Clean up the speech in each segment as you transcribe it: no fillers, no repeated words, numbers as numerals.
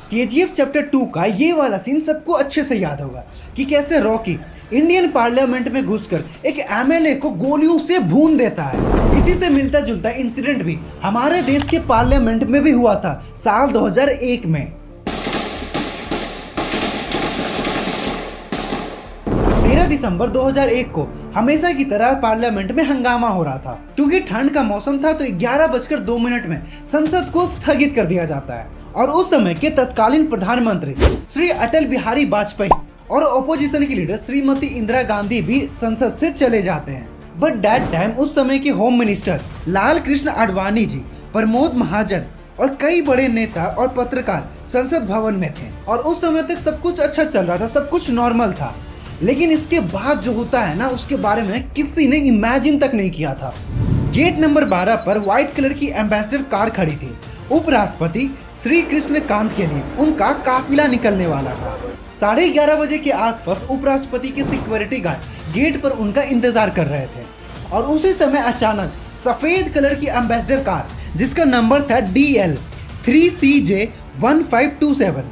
KGF chapter 2 का ये वाला सीन सबको अच्छे से याद होगा कि कैसे रॉकी इंडियन पार्लियामेंट में घुसकर एक एमएलए को गोलियों से भून देता है। इसी से मिलता जुलता इंसिडेंट भी हमारे देश के पार्लियामेंट में भी हुआ था साल 2001 में। 13 दिसंबर 2001 को हमेशा की तरह पार्लियामेंट में हंगामा हो रहा था क्योंकि ठंड का मौसम था, तो 11:02 में संसद को स्थगित कर दिया जाता है और उस समय के तत्कालीन प्रधानमंत्री श्री अटल बिहारी वाजपेयी और ओपोजिशन की लीडर श्रीमती इंदिरा गांधी भी संसद से चले जाते हैं। बट दैट टाइम उस समय के होम मिनिस्टर लाल कृष्ण आडवाणी जी, प्रमोद महाजन और कई बड़े नेता और पत्रकार संसद भवन में थे और उस समय तक सब कुछ अच्छा चल रहा था, सब कुछ नॉर्मल था। लेकिन इसके बाद जो होता है ना, उसके बारे में किसी ने इमेजिन तक नहीं किया था। गेट नंबर 12 पर व्हाइट कलर की एम्बेसडर कार खड़ी थी। उपराष्ट्रपति श्री कृष्ण कांत के लिए उनका काफिला निकलने वाला था। 11:30 बजे के आसपास उपराष्ट्रपति के सिक्योरिटी गार्ड गेट पर उनका इंतजार कर रहे थे और उसी समय अचानक सफेद कलर की एम्बेसडर कार, जिसका नंबर था DL 3CJ1527,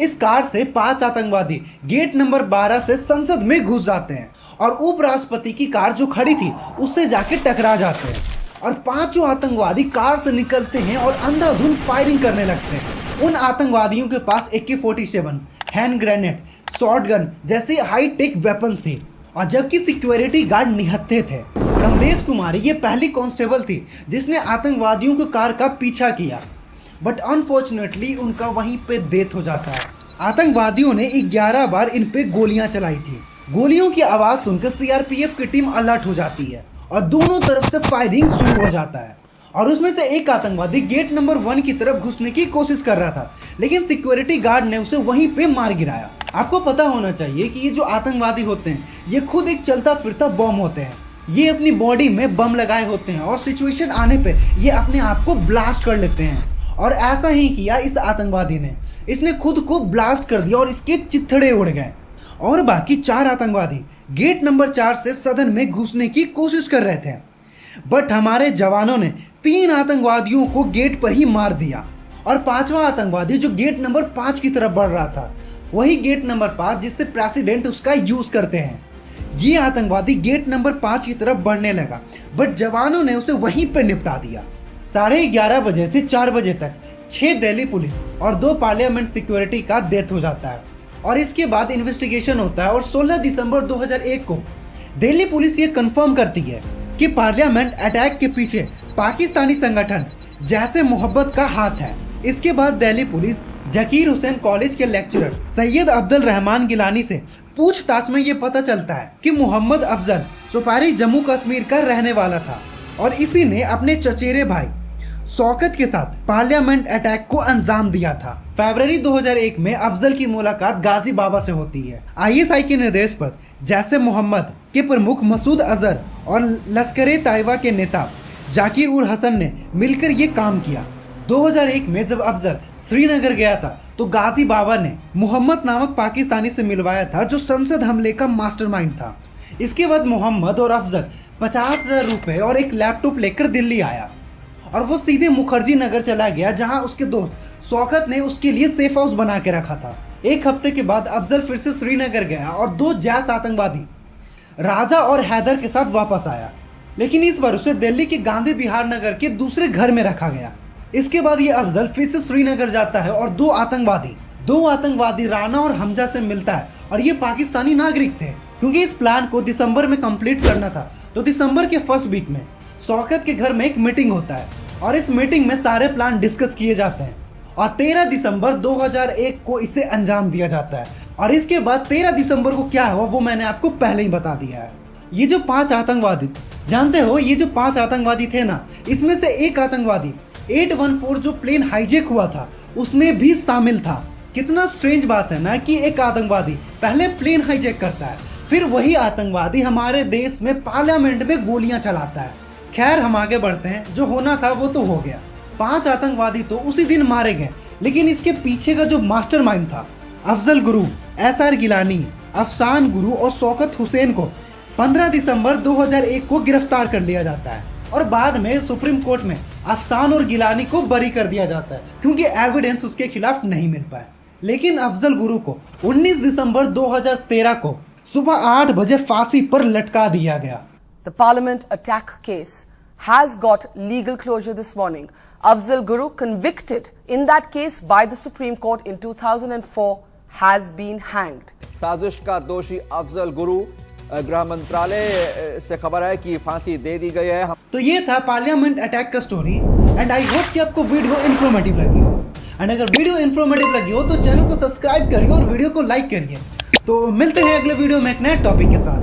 इस कार से 5 आतंकवादी गेट नंबर 12 से संसद में घुस जाते हैं और उपराष्ट्रपति की कार जो खड़ी थी उससे जाके टकरा जाते हैं और 5 आतंकवादी कार से निकलते हैं और अंधाधुंध फायरिंग करने लगते हैं। उन आतंकवादियों के पास AK-47, हैंड ग्रेनेड, शॉटगन जैसे हाई टेक वेपन्स थे और जबकि सिक्योरिटी गार्ड निहत्थे थे। कमलेश कुमारी ये पहली कांस्टेबल थी जिसने आतंकवादियों की कार का पीछा किया, बट अनफॉर्चुनेटली उनका वहीं पे डेथ हो जाता है। आतंकवादियों ने 11 बार इन पे गोलियां चलाई थी। गोलियों की आवाज सुनकर CRPF की टीम अलर्ट हो जाती है और दोनों तरफ से फायरिंग शुरू हो जाता है और उसमें से एक आतंकवादी गेट नंबर 1 की तरफ घुसने की कोशिश कर रहा था, लेकिन सिक्योरिटी गार्ड ने उसे वहीं पे मार गिराया। आपको पता होना चाहिए कि ये जो आतंकवादी होते हैं ये खुद एक चलता फिरता बम होते हैं। ये अपनी बॉडी में बम लगाए होते हैं और सिचुएशन आने पे ये अपने आप को ब्लास्ट कर लेते हैं और ऐसा ही किया इस आतंकवादी ने। इसने खुद को ब्लास्ट कर दिया और इसके चिथड़े उड़ गए और बाकी 4 आतंकवादी गेट नंबर 4 से सदन में घुसने की कोशिश कर रहे थे, बट हमारे जवानों ने 3 आतंकवादियों को गेट पर ही मार दिया और 5वां आतंकवादी जो गेट नंबर 5 की तरफ बढ़ रहा था, वही गेट नंबर 5 जिससे प्रेसिडेंट उसका यूज करते हैं, ये आतंकवादी गेट नंबर 5 की तरफ बढ़ने लगा, बट जवानों ने उसे वहीं पर निपटा दिया। 11:30 बजे से 4 बजे तक 6 दिल्ली पुलिस और 2 पार्लियामेंट सिक्योरिटी का डेथ हो जाता है और इसके बाद इन्वेस्टिगेशन होता है और 16 दिसंबर 2001 को दिल्ली पुलिस ये कंफर्म करती है कि पार्लियामेंट अटैक के पीछे पाकिस्तानी संगठन जैसे मोहब्बत का हाथ है। इसके बाद दिल्ली पुलिस जकीर हुसैन कॉलेज के लेक्चरर सैयद अब्दुल रहमान गिलानी से पूछताछ में ये पता चलता है कि मोहम्मद अफजल सुपारी जम्मू कश्मीर का रहने वाला था और इसी ने अपने चचेरे भाई शौकत के साथ पार्लियामेंट अटैक को अंजाम दिया था। फरवरी 2001 में अफजल की मुलाकात गाजी बाबा से होती है। ISI के निर्देश पर जैसे मोहम्मद के प्रमुख मसूद अजहर और लश्कर तैयबा के नेता जाकिर उल हसन ने मिलकर ये काम किया। 2001 में जब अफजल श्रीनगर गया था तो गाजी बाबा ने मोहम्मद नामक पाकिस्तानी से मिलवाया था जो संसद हमले का मास्टरमाइंड था। इसके बाद मोहम्मद और अफजल 50,000 रुपए और एक लैपटॉप लेकर दिल्ली आया और वो सीधे मुखर्जी नगर चला गया जहां उसके दोस्त शौकत ने उसके लिए सेफ हाउस बना के रखा था। एक हफ्ते के बाद अफजल फिर से श्रीनगर गया और 2 जैश आतंकवादी राजा और हैदर के साथ वापस आया, लेकिन इस बार उसे दिल्ली के गांधी बिहार नगर के दूसरे घर में रखा गया। इसके बाद ये अफजल फिर से श्रीनगर जाता है और 2 आतंकवादी राना और हमजा से मिलता है और ये पाकिस्तानी नागरिक थे। क्योंकि इस प्लान को दिसंबर में कंप्लीट करना था तो दिसंबर के फर्स्ट वीक में शौकत के घर में एक मीटिंग होता है और इस मीटिंग में सारे प्लान डिस्कस किए जाते हैं और 13 दिसंबर 2001 को इसे अंजाम दिया जाता है। और इसके बाद 13 दिसंबर को क्या हुआ वो मैंने आपको पहले ही बता दिया है। ये जो 5 आतंकवादी, जानते हो ये जो 5 आतंकवादी थे ना, इसमें से एक आतंकवादी 814 जो प्लेन हाईजैक हुआ था उसमें भी शामिल था। कितना स्ट्रेंज बात है ना कि एक आतंकवादी पहले प्लेन हाईजैक करता है, फिर वही आतंकवादी हमारे देश में पार्लियामेंट में गोलियां चलाता है। खैर हम आगे बढ़ते हैं, जो होना था वो तो हो गया। 5 आतंकवादी तो उसी दिन मारे गए, लेकिन इसके पीछे का जो मास्टरमाइंड था अफजल गुरु, SR गिलानी, अफसान गुरु और शौकत हुसैन को 15 दिसंबर 2001 को गिरफ्तार कर लिया जाता है और बाद में सुप्रीम कोर्ट में अफसान और गिलानी को बरी कर दिया जाता है क्योंकि एविडेंस उसके खिलाफ नहीं मिल पाया। लेकिन अफजल गुरु को 19 दिसंबर 2013 को सुबह 8 बजे फांसी पर लटका दिया गया। The Parliament attack case has got legal closure this morning. Afzal Guru, convicted in that case by the Supreme Court in 2004, has been hanged. साजिश का दोषी अफजल गुरु, गृह मंत्रालय से खबर है कि फांसी दे दी गई है। तो ये था पार्लियामेंट अटैक का स्टोरी एंड आई होप कि आपको वीडियो इन्फॉर्मेटिव लगी हो। एंड अगर वीडियो इन्फॉर्मेटिव लगी हो तो चैनल को सब्सक्राइब करिए और वीडियो को लाइक करिए। तो मिलते हैं अगले वीडियो में एक नए टॉपिक के साथ।